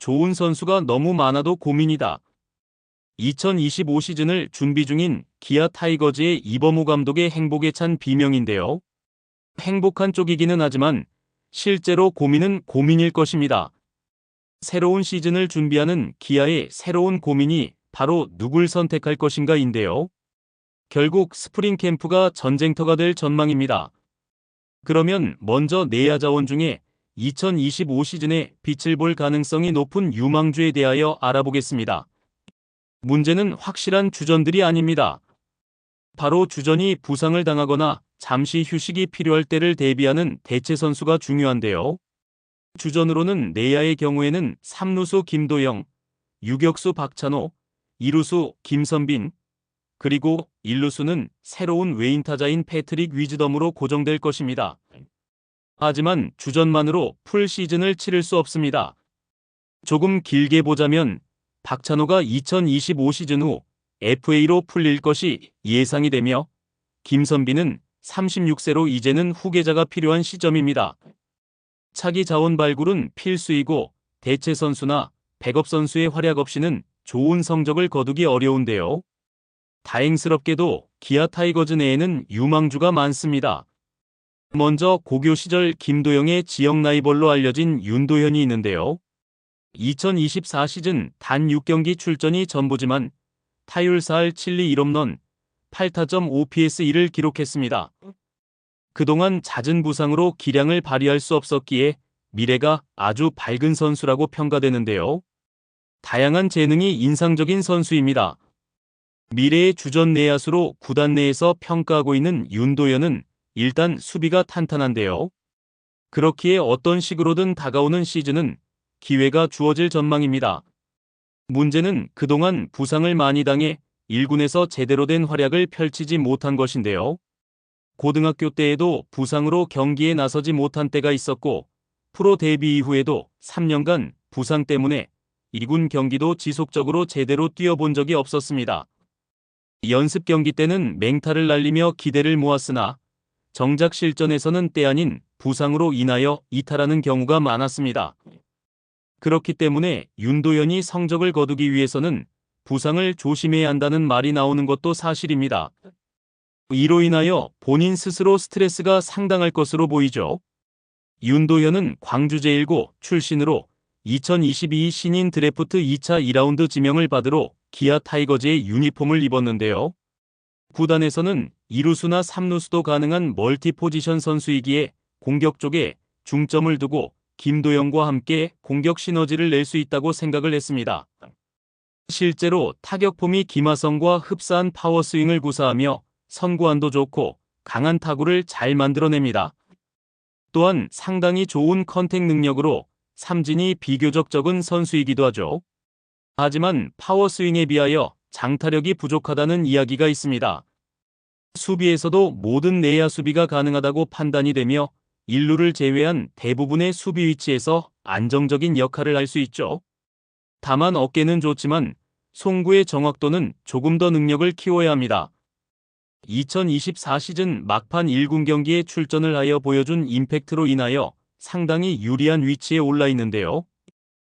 좋은 선수가 너무 많아도 고민이다. 2025 시즌을 준비 중인 기아 타이거즈의 이범우 감독의 행복에 찬 비명인데요. 행복한 쪽이기는 하지만 실제로 고민은 고민일 것입니다. 새로운 시즌을 준비하는 기아의 새로운 고민이 바로 누굴 선택할 것인가인데요. 결국 스프링 캠프가 전쟁터가 될 전망입니다. 그러면 먼저 내야 자원 중에 2025 시즌에 빛을 볼 가능성이 높은 유망주에 대하여 알아보겠습니다. 문제는 확실한 주전들이 아닙니다. 바로 주전이 부상을 당하거나 잠시 휴식이 필요할 때를 대비하는 대체 선수가 중요한데요. 주전으로는 내야의 경우에는 3루수 김도영, 유격수 박찬호, 2루수 김선빈, 그리고 1루수는 새로운 외인 타자인 패트릭 위즈덤으로 고정될 것입니다. 하지만 주전만으로 풀 시즌을 치를 수 없습니다. 조금 길게 보자면 박찬호가 2025 시즌 후 FA로 풀릴 것이 예상이 되며 김선빈은 36세로 이제는 후계자가 필요한 시점입니다. 차기 자원 발굴은 필수이고 대체 선수나 백업 선수의 활약 없이는 좋은 성적을 거두기 어려운데요. 다행스럽게도 기아 타이거즈 내에는 유망주가 많습니다. 먼저 고교 시절 김도영의 지역 라이벌로 알려진 윤도현이 있는데요. 2024 시즌 단 6경기 출전이 전부지만 타율 4할 7리 1홈런, 8타점 5PS1을 기록했습니다. 그동안 잦은 부상으로 기량을 발휘할 수 없었기에 미래가 아주 밝은 선수라고 평가되는데요. 다양한 재능이 인상적인 선수입니다. 미래의 주전 내야수로 구단 내에서 평가하고 있는 윤도현은 일단 수비가 탄탄한데요. 그렇기에 어떤 식으로든 다가오는 시즌은 기회가 주어질 전망입니다. 문제는 그동안 부상을 많이 당해 1군에서 제대로 된 활약을 펼치지 못한 것인데요. 고등학교 때에도 부상으로 경기에 나서지 못한 때가 있었고 프로 데뷔 이후에도 3년간 부상 때문에 2군 경기도 지속적으로 제대로 뛰어본 적이 없었습니다. 연습 경기 때는 맹타를 날리며 기대를 모았으나 정작 실전에서는 때 아닌 부상으로 인하여 이탈하는 경우가 많았습니다. 그렇기 때문에 윤도현이 성적을 거두기 위해서는 부상을 조심해야 한다는 말이 나오는 것도 사실입니다. 이로 인하여 본인 스스로 스트레스가 상당할 것으로 보이죠. 윤도현은 광주 제1고 출신으로 2022 신인 드래프트 2차 2라운드 지명을 받으러 기아 타이거즈의 유니폼을 입었는데요. 구단에서는 2루수나 3루수도 가능한 멀티 포지션 선수이기에 공격 쪽에 중점을 두고 김도영과 함께 공격 시너지를 낼 수 있다고 생각을 했습니다. 실제로 타격폼이 김하성과 흡사한 파워스윙을 구사하며 선구안도 좋고 강한 타구를 잘 만들어냅니다. 또한 상당히 좋은 컨택 능력으로 삼진이 비교적 적은 선수이기도 하죠. 하지만 파워스윙에 비하여 장타력이 부족하다는 이야기가 있습니다. 수비에서도 모든 내야 수비가 가능하다고 판단이 되며 1루를 제외한 대부분의 수비 위치에서 안정적인 역할을 할 수 있죠. 다만 어깨는 좋지만 송구의 정확도는 조금 더 능력을 키워야 합니다. 2024 시즌 막판 1군 경기에 출전을 하여 보여준 임팩트로 인하여 상당히 유리한 위치에 올라 있는데요.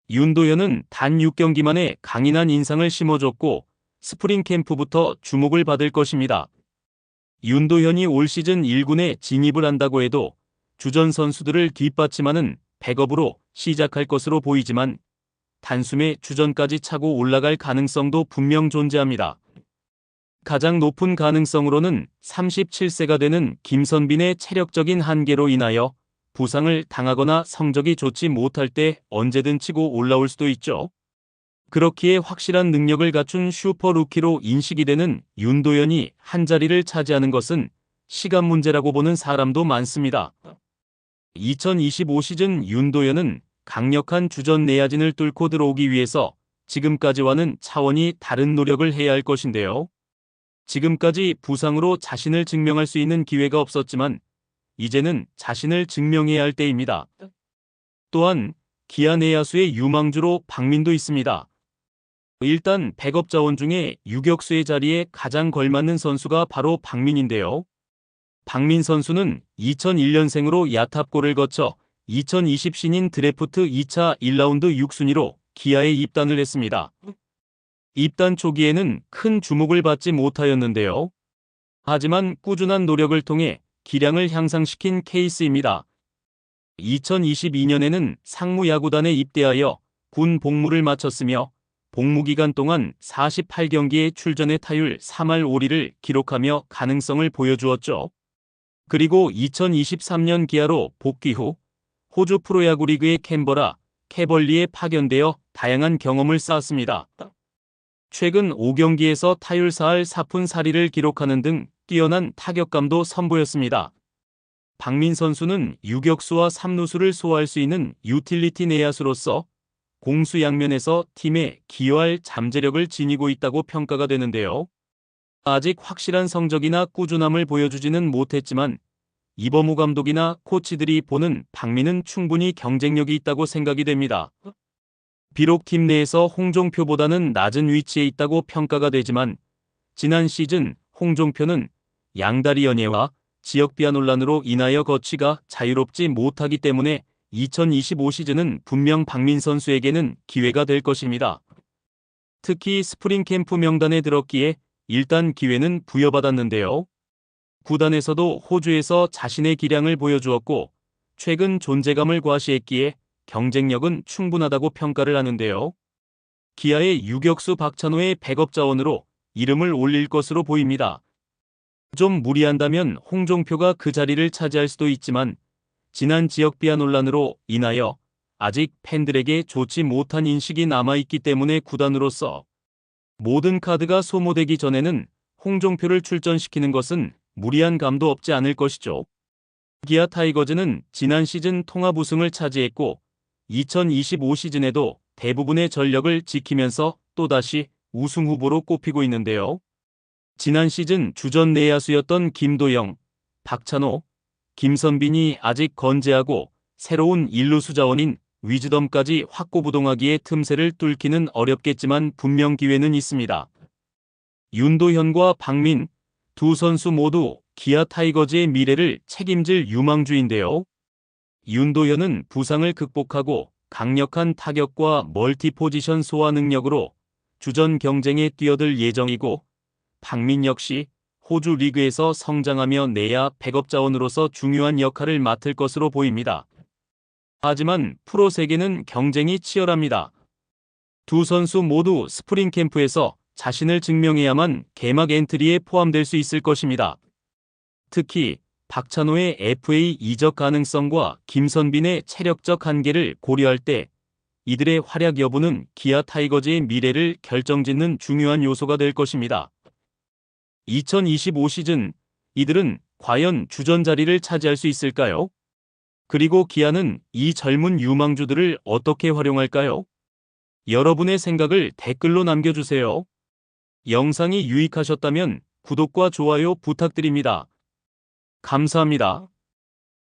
윤도현은 단 6경기 만에 강인한 인상을 심어줬고 스프링 캠프부터 주목을 받을 것입니다. 윤도현이 올 시즌 1군에 진입을 한다고 해도 주전 선수들을 뒷받침하는 백업으로 시작할 것으로 보이지만 단숨에 주전까지 차고 올라갈 가능성도 분명 존재합니다. 가장 높은 가능성으로는 37세가 되는 김선빈의 체력적인 한계로 인하여 부상을 당하거나 성적이 좋지 못할 때 언제든 치고 올라올 수도 있죠. 그렇기에 확실한 능력을 갖춘 슈퍼 루키로 인식이 되는 윤도현이 한자리를 차지하는 것은 시간 문제라고 보는 사람도 많습니다. 2025 시즌 윤도현은 강력한 주전 내야진을 뚫고 들어오기 위해서 지금까지와는 차원이 다른 노력을 해야 할 것인데요. 지금까지 부상으로 자신을 증명할 수 있는 기회가 없었지만 이제는 자신을 증명해야 할 때입니다. 또한 기아 내야수의 유망주로 박민도 있습니다. 일단 백업 자원 중에 유격수의 자리에 가장 걸맞는 선수가 바로 박민인데요. 박민 선수는 2001년생으로 야탑골을 거쳐 2020 신인 드래프트 2차 1라운드 6순위로 기아에 입단을 했습니다. 입단 초기에는 큰 주목을 받지 못하였는데요. 하지만 꾸준한 노력을 통해 기량을 향상시킨 케이스입니다. 2022년에는 상무야구단에 입대하여 군 복무를 마쳤으며 복무 기간 동안 48경기에 출전해 타율 3할 5리를 기록하며 가능성을 보여주었죠. 그리고 2023년 기아로 복귀 후 호주 프로야구 리그의 캔버라 캐벌리에 파견되어 다양한 경험을 쌓았습니다. 최근 5경기에서 타율 4할 4푼 4리를 기록하는 등 뛰어난 타격감도 선보였습니다. 박민 선수는 유격수와 3루수를 소화할 수 있는 유틸리티 내야수로서 공수 양면에서 팀에 기여할 잠재력을 지니고 있다고 평가가 되는데요. 아직 확실한 성적이나 꾸준함을 보여주지는 못했지만 이범우 감독이나 코치들이 보는 박민은 충분히 경쟁력이 있다고 생각이 됩니다. 비록 팀 내에서 홍종표보다는 낮은 위치에 있다고 평가가 되지만 지난 시즌 홍종표는 양다리 연예와 지역 비하 논란으로 인하여 거취가 자유롭지 못하기 때문에 2025 시즌은 분명 박민 선수에게는 기회가 될 것입니다. 특히 스프링 캠프 명단에 들었기에 일단 기회는 부여받았는데요. 구단에서도 호주에서 자신의 기량을 보여주었고 최근 존재감을 과시했기에 경쟁력은 충분하다고 평가를 하는데요. 기아의 유격수 박찬호의 백업 자원으로 이름을 올릴 것으로 보입니다. 좀 무리한다면 홍종표가 그 자리를 차지할 수도 있지만 지난 지역 비하 논란으로 인하여 아직 팬들에게 좋지 못한 인식이 남아있기 때문에 구단으로서 모든 카드가 소모되기 전에는 홍종표를 출전시키는 것은 무리한 감도 없지 않을 것이죠. 기아 타이거즈는 지난 시즌 통합 우승을 차지했고 2025 시즌에도 대부분의 전력을 지키면서 또다시 우승 후보로 꼽히고 있는데요. 지난 시즌 주전 내야수였던 김도영, 박찬호, 김선빈이 아직 건재하고 새로운 일루수 자원인 위즈덤까지 확고부동하기에 틈새를 뚫기는 어렵겠지만 분명 기회는 있습니다. 윤도현과 박민 두 선수 모두 기아 타이거즈의 미래를 책임질 유망주인데요. 윤도현은 부상을 극복하고 강력한 타격과 멀티 포지션 소화 능력으로 주전 경쟁에 뛰어들 예정이고 박민 역시 호주 리그에서 성장하며 내야 백업 자원으로서 중요한 역할을 맡을 것으로 보입니다. 하지만 프로 세계는 경쟁이 치열합니다. 두 선수 모두 스프링 캠프에서 자신을 증명해야만 개막 엔트리에 포함될 수 있을 것입니다. 특히 박찬호의 FA 이적 가능성과 김선빈의 체력적 한계를 고려할 때 이들의 활약 여부는 기아 타이거즈의 미래를 결정짓는 중요한 요소가 될 것입니다. 2025 시즌 이들은 과연 주전 자리를 차지할 수 있을까요? 그리고 기아는 이 젊은 유망주들을 어떻게 활용할까요? 여러분의 생각을 댓글로 남겨주세요. 영상이 유익하셨다면 구독과 좋아요 부탁드립니다. 감사합니다.